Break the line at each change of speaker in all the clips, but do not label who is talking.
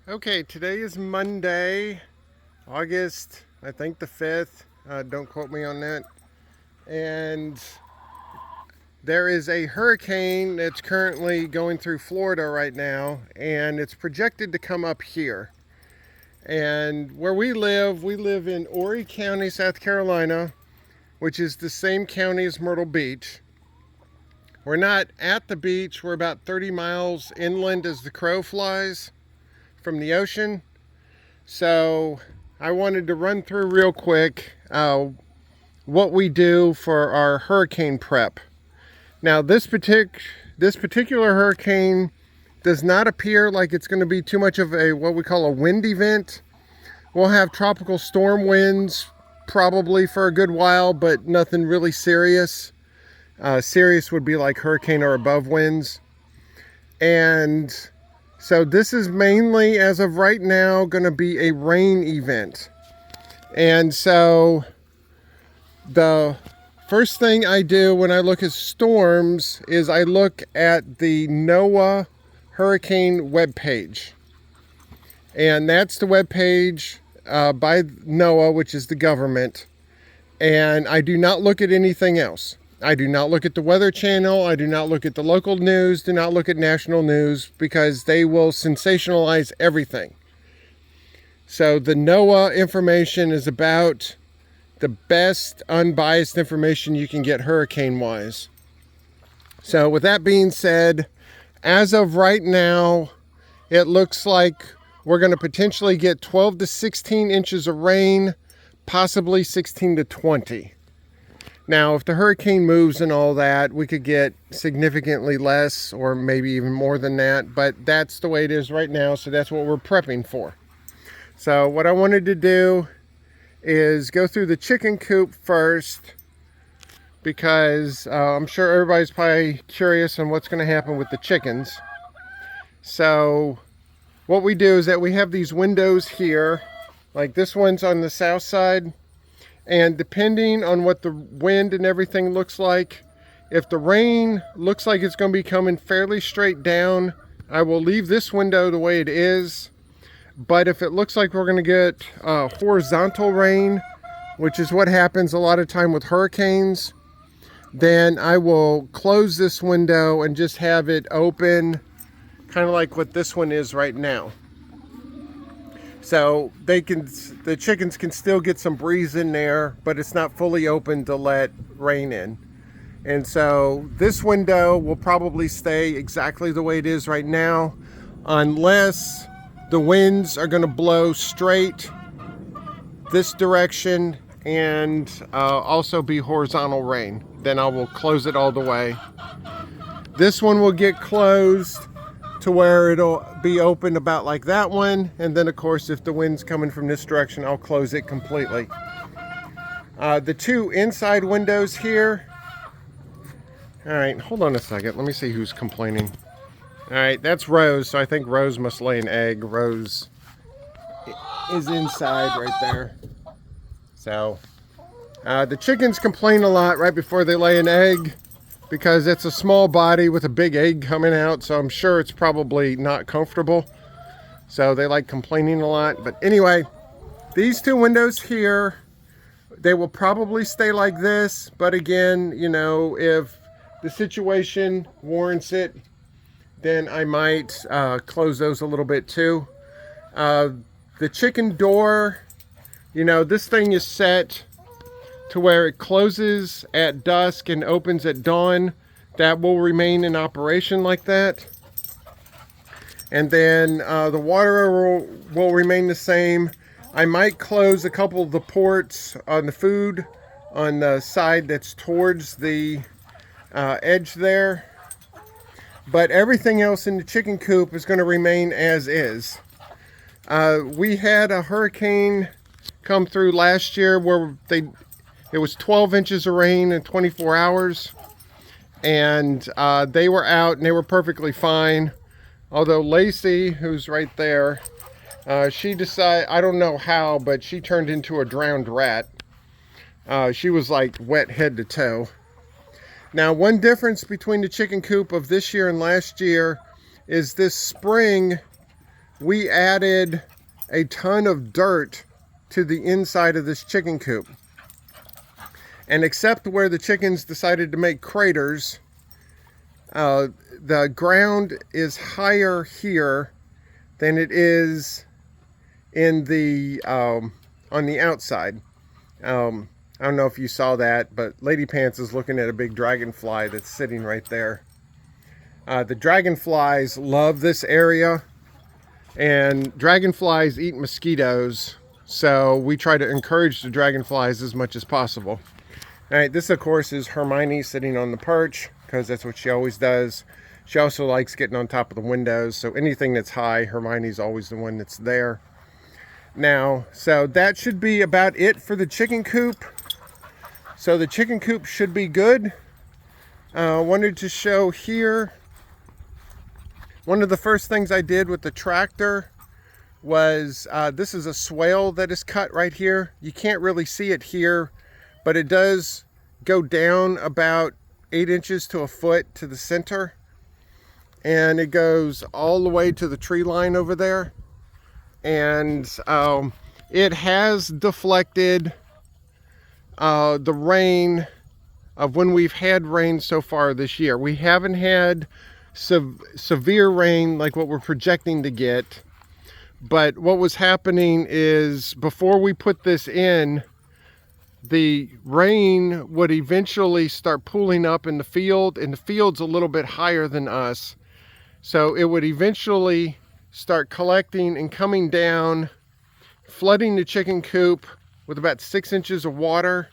Okay, today is Monday, August, I think the 5th. Don't quote me on that. And there is a hurricane that's currently going through Florida right now, and it's projected to come up here. And where we live in Horry County, South Carolina, which is the same county as Myrtle Beach. We're not at the beach, we're about 30 miles inland as the crow flies from the ocean. So I wanted to run through real quick what we do for our hurricane prep. Now this particular hurricane does not appear like it's going to be too much of a what we call a wind event. We'll have tropical storm winds probably for a good while, but nothing really serious. Serious would be like hurricane or above winds. And so this is mainly, as of right now, going to be a rain event. And so the first thing I do when I look at storms is I look at the NOAA hurricane webpage. And that's the webpage by NOAA, which is the government. And I do not look at anything else. I do not look at the Weather Channel. I do not look at the local news. Do not look at national news because they will sensationalize everything. So the NOAA information is about the best unbiased information you can get hurricane-wise. So with that being said, as of right now, it looks like we're going to potentially get 12 to 16 inches of rain, possibly 16 to 20. Now, if the hurricane moves and all that, we could get significantly less or maybe even more than that, but that's the way it is right now, so that's what we're prepping for. So what I wanted to do is go through the chicken coop first because I'm sure everybody's probably curious on what's going to happen with the chickens. So what we do is that we have these windows here, like this one's on the south side. And depending on what the wind and everything looks like, if the rain looks like it's going to be coming fairly straight down, I will leave this window the way it is. But if it looks like we're going to get horizontal rain, which is what happens a lot of time with hurricanes, then I will close this window and just have it open, kind of like what this one is right now. So the chickens can still get some breeze in there, but it's not fully open to let rain in. And so this window will probably stay exactly the way it is right now, unless the winds are going to blow straight this direction and also be horizontal rain. Then I will close it all the way. This one will get closed to where it'll be open about like that one, and then of course if the wind's coming from this direction, I'll close it completely. The two inside windows here, all right, hold on a second, let me see who's complaining. All right, that's Rose, so I think Rose must lay an egg. Rose is inside right there. So the chickens complain a lot right before they lay an egg, because it's a small body with a big egg coming out, so I'm sure it's probably not comfortable. So they like complaining a lot. But anyway, these two windows here, they will probably stay like this. But again, you know, if the situation warrants it, then I might close those a little bit too. The chicken door, you know, this thing is set to where it closes at dusk and opens at dawn. That will remain in operation like that. And then the water will remain the same. I might close a couple of the ports on the food on the side that's towards the edge there. But everything else in the chicken coop is going to remain as is. We had a hurricane come through last year where it was 12 inches of rain in 24 hours, and they were out and they were perfectly fine. Although Lacey, who's right there, she decided, I don't know how, but she turned into a drowned rat. She was like wet head to toe. Now, one difference between the chicken coop of this year and last year is this spring we added a ton of dirt to the inside of this chicken coop. And except where the chickens decided to make craters, the ground is higher here than it is in the on the outside. I don't know if you saw that, but Lady Pants is looking at a big dragonfly that's sitting right there. The dragonflies love this area, and dragonflies eat mosquitoes, so we try to encourage the dragonflies as much as possible. All right, this of course is Hermione sitting on the perch, because that's what she always does. She also likes getting on top of the windows, so anything that's high, Hermione's always the one that's there. Now, so that should be about it for the chicken coop. So the chicken coop should be good. Wanted to show here, one of the first things I did with the tractor was, this is a swale that is cut right here. You can't really see it here, but it does go down about 8 inches to a foot to the center. And it goes all the way to the tree line over there. And it has deflected the rain of when we've had rain so far this year. We haven't had severe rain like what we're projecting to get, but what was happening is before we put this in, the rain would eventually start pooling up in the field, and the field's a little bit higher than us, so it would eventually start collecting and coming down, flooding the chicken coop with about 6 inches of water,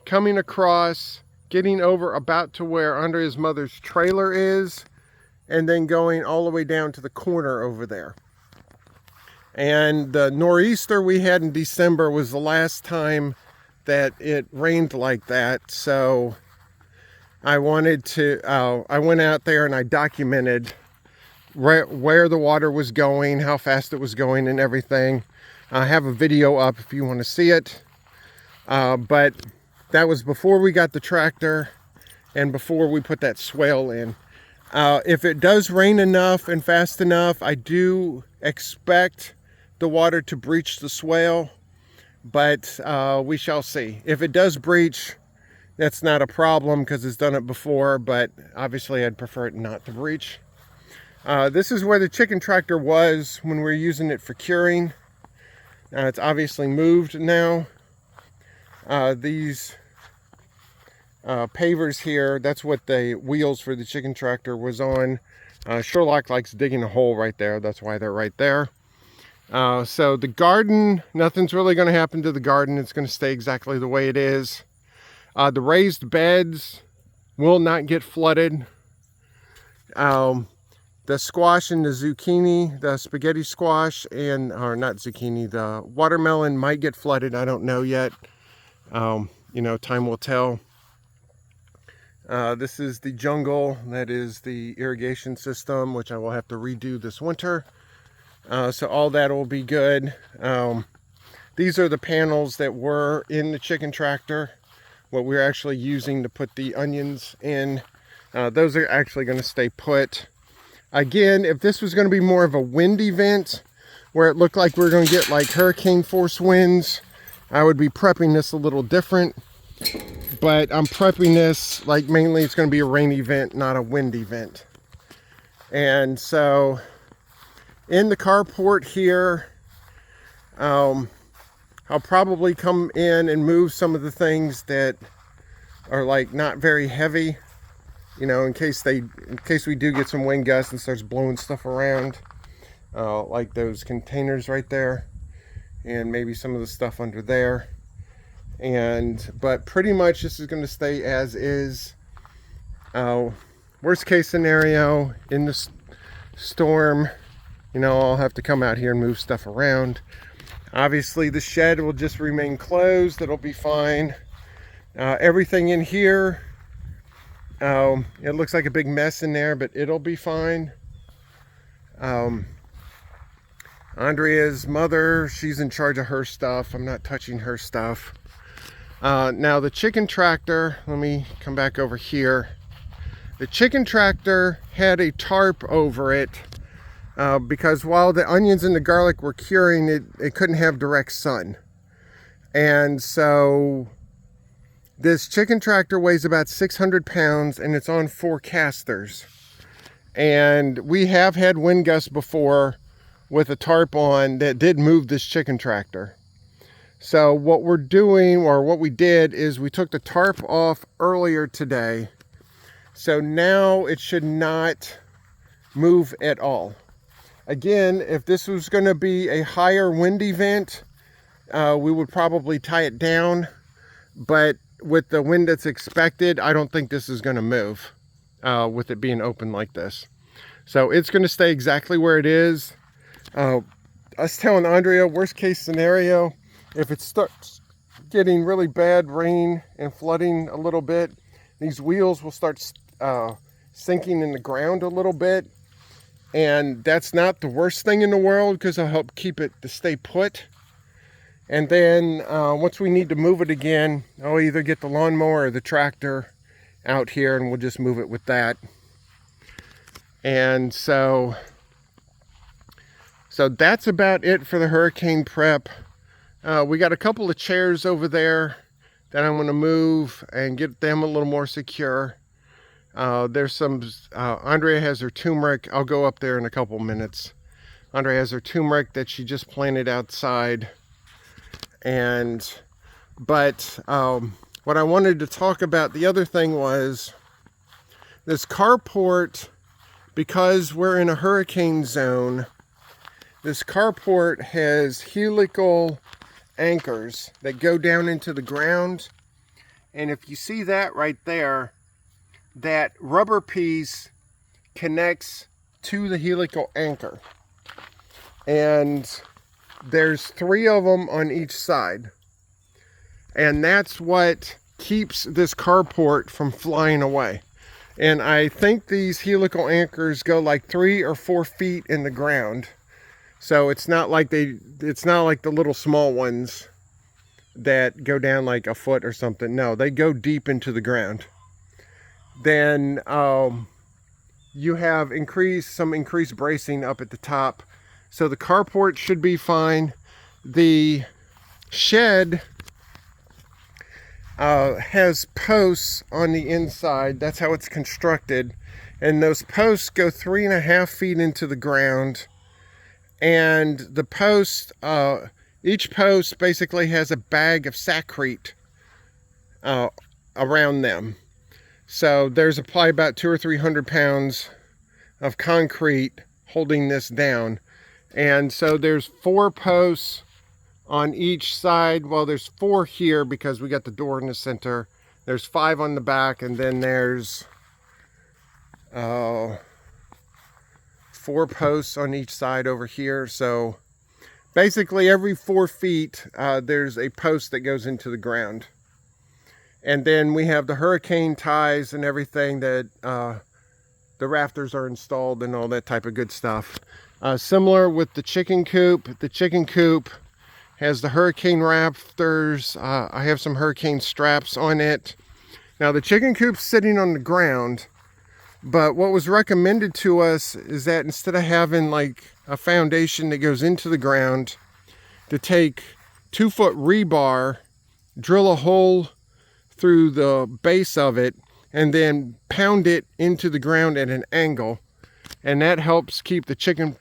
coming across, getting over about to where Andrea's mother's trailer is, and then going all the way down to the corner over there. And the nor'easter we had in December was the last time that it rained like that, so I wanted to, I went out there and I documented where the water was going, how fast it was going and everything. I have a video up if you want to see it, but that was before we got the tractor and before we put that swale in. If it does rain enough and fast enough, I do expect the water to breach the swale, but we shall see. If it does breach, that's not a problem because it's done it before, but obviously I'd prefer it not to breach. This is where the chicken tractor was when we were using it for curing. It's obviously moved now. These pavers here, that's what the wheels for the chicken tractor was on. Sherlock likes digging a hole right there. That's why they're right there. So the garden, nothing's really going to happen to the garden. It's going to stay exactly the way it is. The raised beds will not get flooded. The squash and the zucchini, the spaghetti squash, and, or not zucchini, the watermelon might get flooded. I don't know yet. You know, time will tell. This is the jungle. That is the irrigation system, which I will have to redo this winter. So all that will be good. These are the panels that were in the chicken tractor, what we're actually using to put the onions in. Those are actually going to stay put. Again, if this was going to be more of a wind event, where it looked like we were going to get like hurricane force winds, I would be prepping this a little different. But I'm prepping this like mainly it's going to be a rain event, not a wind event. And so in the carport here, I'll probably come in and move some of the things that are like not very heavy, you know, in case we do get some wind gusts and starts blowing stuff around, like those containers right there, and maybe some of the stuff under there. But pretty much this is going to stay as is. Worst case scenario, in the storm, you know, I'll have to come out here and move stuff around. Obviously the shed will just remain closed. It'll be fine. Everything in here, it looks like a big mess in there, but it'll be fine. Andrea's mother, she's in charge of her stuff. I'm not touching her stuff. Now the chicken tractor, let me come back over here. The chicken tractor had a tarp over it because while the onions and the garlic were curing, it couldn't have direct sun. And so this chicken tractor weighs about 600 pounds and it's on 4 casters. And we have had wind gusts before with a tarp on that did move this chicken tractor. So what we're doing, or what we did, is we took the tarp off earlier today. So now it should not move at all. Again, if this was going to be a higher wind event, we would probably tie it down. But with the wind that's expected, I don't think this is going to move with it being open like this. So it's going to stay exactly where it is. I was telling Andrea, worst case scenario, if it starts getting really bad rain and flooding a little bit, these wheels will start sinking in the ground a little bit. And that's not the worst thing in the world, because it'll help keep it to stay put. And then once we need to move it again, I'll either get the lawnmower or the tractor out here and we'll just move it with that. And so that's about it for the hurricane prep. We got a couple of chairs over there that I'm going to move and get them a little more secure. There's some, Andrea has her turmeric. I'll go up there in a couple minutes. Andrea has her turmeric that she just planted outside. But what I wanted to talk about, the other thing was this carport, because we're in a hurricane zone, this carport has helical anchors that go down into the ground. And if you see that right there, that rubber piece connects to the helical anchor. And there's 3 of them on each side. And that's what keeps this carport from flying away. And I think these helical anchors go like 3 or 4 feet in the ground. So it's not like the little small ones that go down like a foot or something. No, they go deep into the ground. Then you have some increased bracing up at the top. So the carport should be fine. The shed has posts on the inside. That's how it's constructed. And those posts go 3.5 feet into the ground. And the post, each post basically has a bag of saccrete around them. So there's probably about 200 or 300 pounds of concrete holding this down. And so there's 4 posts on each side. Well, there's 4 here because we got the door in the center. There's 5 on the back, and then there's 4 posts on each side over here. So basically every 4 feet, there's a post that goes into the ground. And then we have the hurricane ties and everything that the rafters are installed and all that type of good stuff. Similar with the chicken coop. The chicken coop has the hurricane rafters. I have some hurricane straps on it. Now the chicken coop's sitting on the ground, but what was recommended to us is that instead of having like a foundation that goes into the ground, to take 2-foot rebar, drill a hole through the base of it, and then pound it into the ground at an angle. And that helps keep the chicken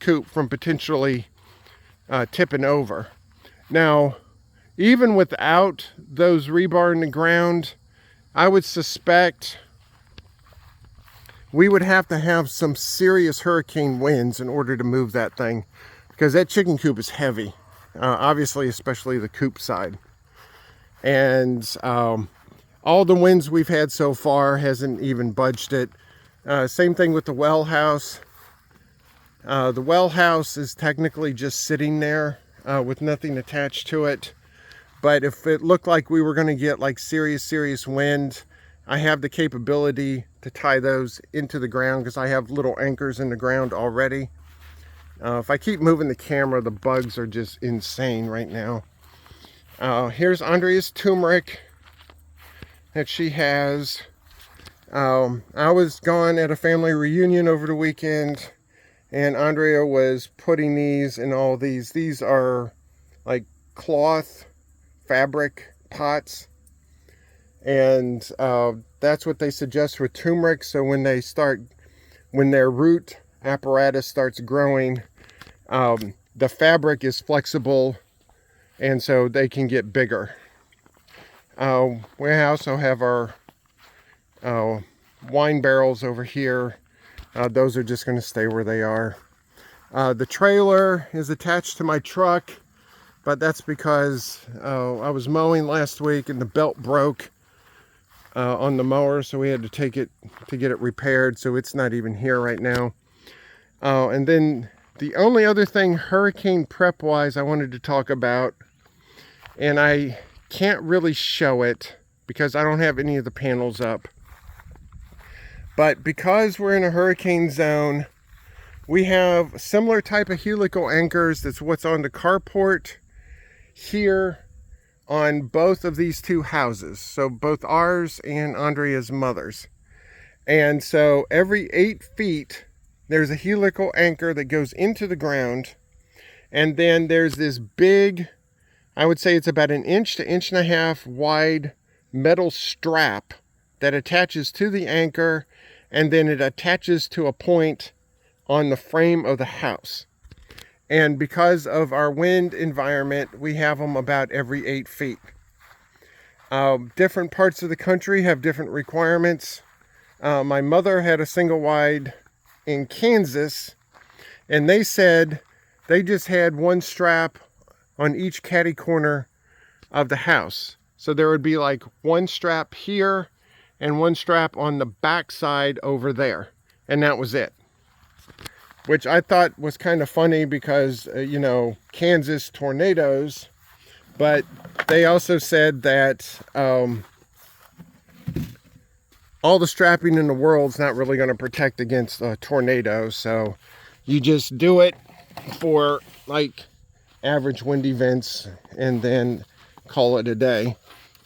coop from potentially tipping over. Now, even without those rebar in the ground, I would suspect we would have to have some serious hurricane winds in order to move that thing, because that chicken coop is heavy, obviously, especially the coop side. And all the winds we've had so far hasn't even budged it. Same thing with the well house. The well house is technically just sitting there with nothing attached to it. But if it looked like we were going to get like serious wind, I have the capability to tie those into the ground because I have little anchors in the ground already. If I keep moving the camera, the bugs are just insane right now. Here's Andrea's turmeric that she has. I was gone at a family reunion over the weekend, and Andrea was putting these in all these. These are like cloth fabric pots, and that's what they suggest with turmeric. So when their root apparatus starts growing, the fabric is flexible, and so they can get bigger. We also have our wine barrels over here. Those are just going to stay where they are. The trailer is attached to my truck, but that's because I was mowing last week and the belt broke on the mower, so we had to take it to get it repaired, so it's not even here right now. And then the only other thing hurricane prep wise I wanted to talk about, and I can't really show it because I don't have any of the panels up, but because we're in a hurricane zone, we have a similar type of helical anchors. That's what's on the carport here on both of these two houses. So both ours and Andrea's mother's. And so every 8 feet, there's a helical anchor that goes into the ground. And then there's this big, I would say it's about 1 inch to 1.5 inches wide metal strap that attaches to the anchor, and then it attaches to a point on the frame of the house. And because of our wind environment, we have them about every 8 feet. Different parts of the country have different requirements. My mother had a single wide in Kansas, and they said they just had one strap on each catty corner of the house. So there would be like one strap here and one strap on the back side over there, and that was it. Which I thought was kind of funny because, Kansas tornadoes, but they also said that all the strapping in the world's not really going to protect against tornadoes, so you just do it for like average wind events and then call it a day.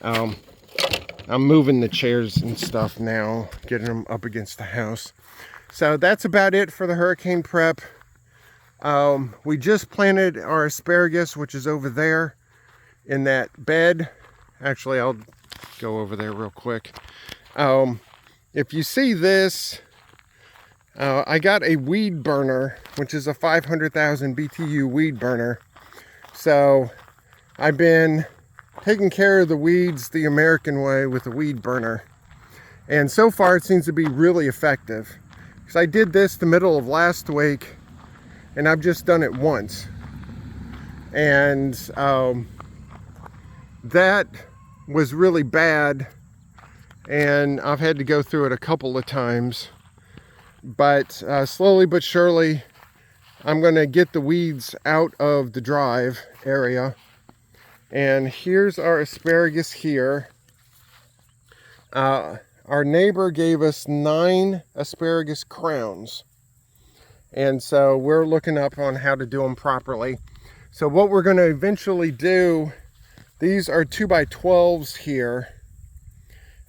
I'm moving the chairs and stuff now, getting them up against the house. So that's about it for the hurricane prep. We just planted our asparagus, which is over there in that bed. Actually, I'll go over there real quick. If you see this, I got a weed burner, which is a 500,000 BTU weed burner. So I've been taking care of the weeds the American way with a weed burner. And so far it seems to be really effective. Because I did this the middle of last week, and I've just done it once. And that was really bad, and I've had to go through it a couple of times. But slowly but surely, I'm going to get the weeds out of the drive area. And here's our asparagus here. Our neighbor gave us 9 asparagus crowns. And so we're looking up on how to do them properly. So what we're going to eventually do, these are 2x12s here.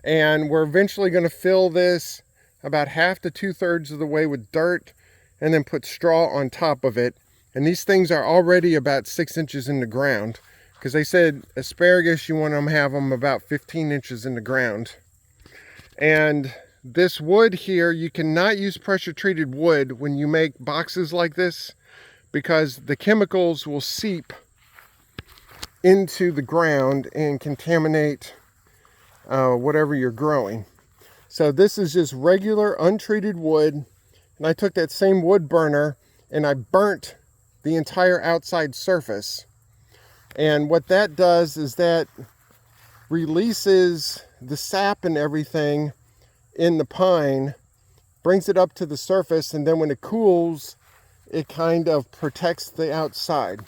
And we're eventually going to fill this about 1/2 to 2/3 of the way with dirt, and then put straw on top of it. And these things are already about 6 inches in the ground, because they said asparagus, you want to have them about 15 inches in the ground. And this wood here, you cannot use pressure treated wood when you make boxes like this, because the chemicals will seep into the ground and contaminate whatever you're growing. So this is just regular untreated wood, and I took that same wood burner and I burnt the entire outside surface. And what that does is that releases the sap and everything in the pine, brings it up to the surface, and then when it cools, it kind of protects the outside.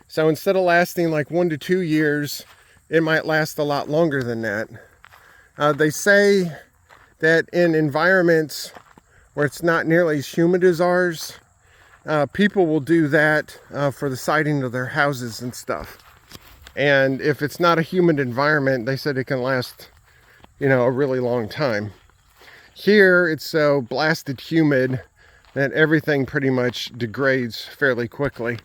So instead of lasting like 1 to 2 years, it might last a lot longer than that. They say that in environments where it's not nearly as humid as ours, people will do that for the siding of their houses and stuff. And if it's not a humid environment, they said it can last, a really long time. Here, it's so blasted humid that everything pretty much degrades fairly quickly.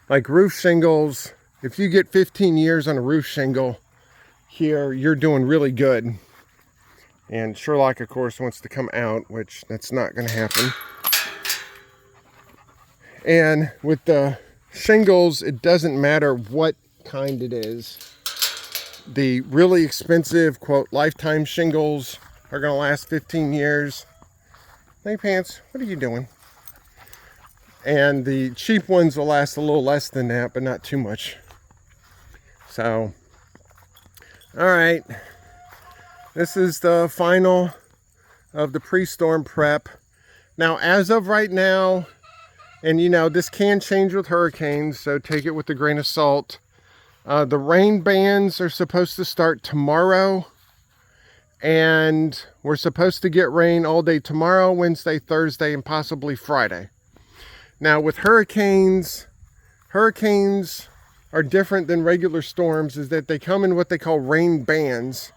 Like roof shingles, if you get 15 years on a roof shingle here, you're doing really good. And Sherlock, of course, wants to come out, which that's not going to happen. And with the shingles, it doesn't matter what kind it is. The really expensive, quote, lifetime shingles are going to last 15 years. Hey, Pants, what are you doing? And the cheap ones will last a little less than that, but not too much. So, all right. This is the final of the pre-storm prep. Now, as of right now, and you know, this can change with hurricanes, so take it with a grain of salt. The rain bans are supposed to start tomorrow. And we're supposed to get rain all day tomorrow, Wednesday, Thursday, and possibly Friday. Now with hurricanes are different than regular storms, is that they come in what they call rain bands,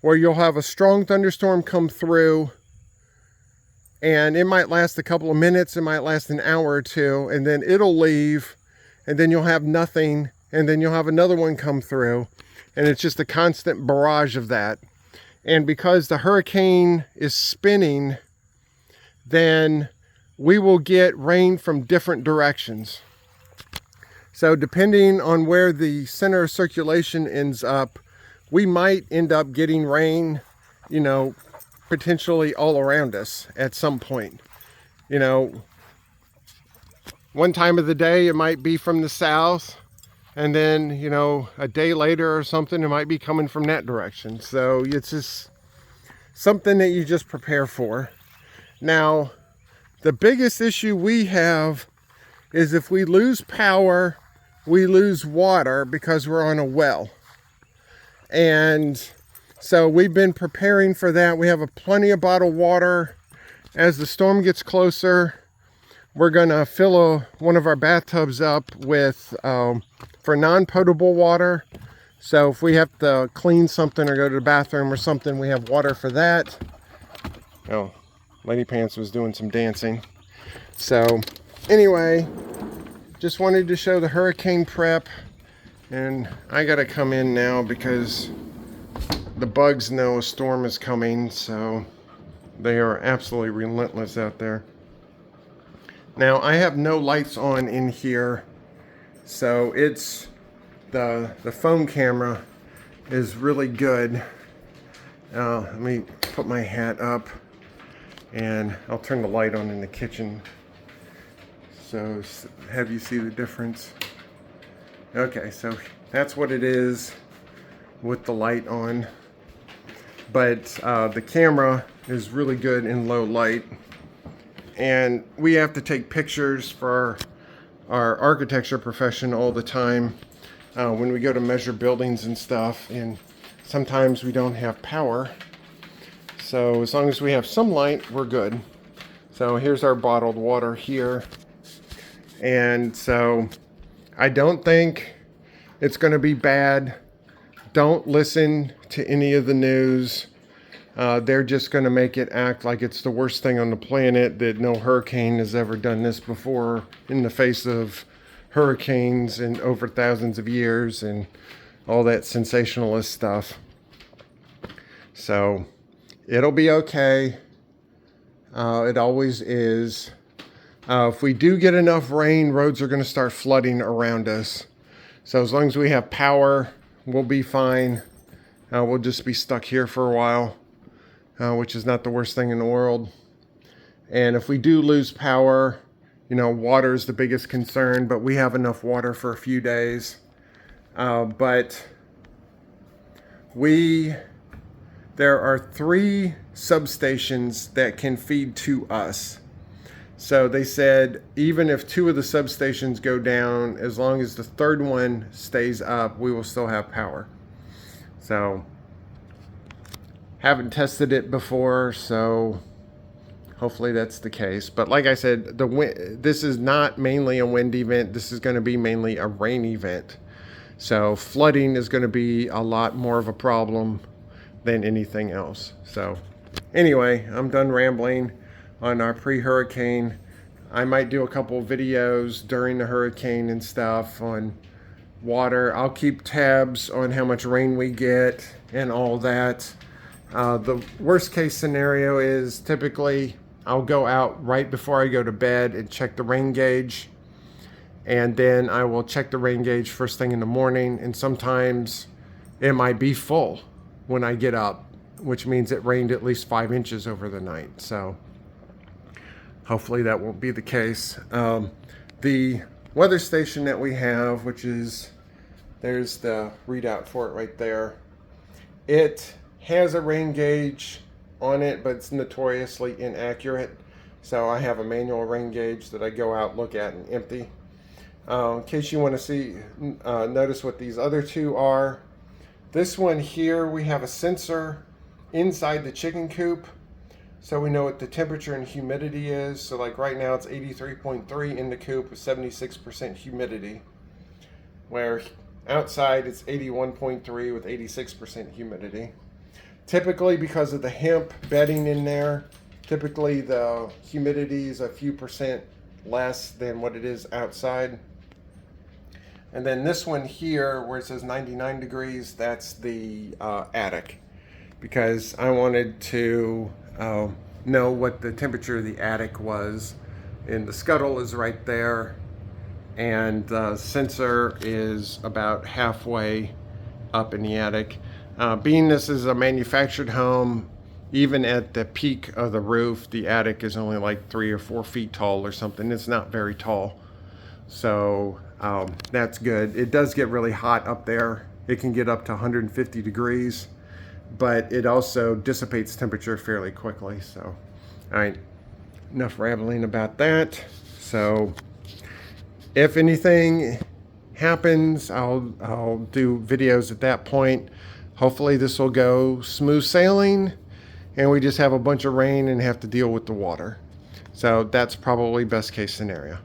where you'll have a strong thunderstorm come through, and it might last a couple of minutes, it might last an hour or two, and then it'll leave, and then you'll have nothing, and then you'll have another one come through, and it's just a constant barrage of that. And because the hurricane is spinning, then we will get rain from different directions. So depending on where the center of circulation ends up, we might end up getting rain, you know, potentially all around us at some point. You know, one time of the day it might be from the south, and then, you know, a day later or something, it might be coming from that direction. So it's just something that you just prepare for. Now, the biggest issue we have is if we lose power, we lose water because we're on a well. And so we've been preparing for that. We have plenty of bottled water. As the storm gets closer, we're gonna fill one of our bathtubs up with for non-potable water. So if we have to clean something or go to the bathroom or something, we have water for that. Oh, Lady Pants was doing some dancing. So anyway, just wanted to show the hurricane prep. And I gotta come in now because the bugs know a storm is coming. So they are absolutely relentless out there. Now I have no lights on in here. So it's the phone camera is really good. Let me put my hat up and I'll turn the light on in the kitchen so have you see the difference. Okay, so that's what it is with the light on, but the camera is really good in low light, and we have to take pictures for our architecture profession all the time when we go to measure buildings and stuff, and sometimes we don't have power. So as long as we have some light, we're good. So here's our bottled water here. And so I don't think it's going to be bad. Don't listen to any of the news. They're just going to make it act like it's the worst thing on the planet, that no hurricane has ever done this before in the face of hurricanes in over thousands of years and all that sensationalist stuff. So it'll be okay. It always is. If we do get enough rain, roads are going to start flooding around us. So as long as we have power, we'll be fine. We'll just be stuck here for a while, which is not the worst thing in the world. And if we do lose power, you know, water is the biggest concern, but we have enough water for a few days. But there are 3 substations that can feed to us. So they said even if 2 of the substations go down, as long as the 3rd one stays up, we will still have power. So haven't tested it before, so hopefully that's the case. But like I said, this is not mainly a wind event. This is going to be mainly a rain event. So flooding is going to be a lot more of a problem than anything else. So anyway, I'm done rambling on our pre-hurricane I might do a couple of videos during the hurricane and stuff on water. I'll keep tabs on how much rain we get and all that. The worst case scenario is typically I'll go out right before I go to bed and check the rain gauge. And then I will check the rain gauge first thing in the morning. And sometimes it might be full when I get up, which means it rained at least 5 inches over the night. So hopefully that won't be the case. The weather station that we have, which is, there's the readout for it right there. It has a rain gauge on it, but it's notoriously inaccurate. So I have a manual rain gauge that I go out, look at, and empty. In case you want to see, notice what these other two are. This one here, we have a sensor inside the chicken coop, so we know what the temperature and humidity is. So like right now it's 83.3 in the coop with 76% humidity, where outside it's 81.3 with 86% humidity. Typically, because of the hemp bedding in there, typically the humidity is a few percent less than what it is outside. And then this one here, where it says 99 degrees, that's the attic, because I wanted to know what the temperature of the attic was. And the scuttle is right there, and the sensor is about halfway up in the attic. Being this is a manufactured home, even at the peak of the roof, the attic is only like 3 or 4 feet tall or something. It's not very tall. So that's good. It does get really hot up there. It can get up to 150 degrees, but it also dissipates temperature fairly quickly. So, all right, enough rambling about that. So if anything happens, I'll do videos at that point. Hopefully this will go smooth sailing and we just have a bunch of rain and have to deal with the water. So that's probably best case scenario.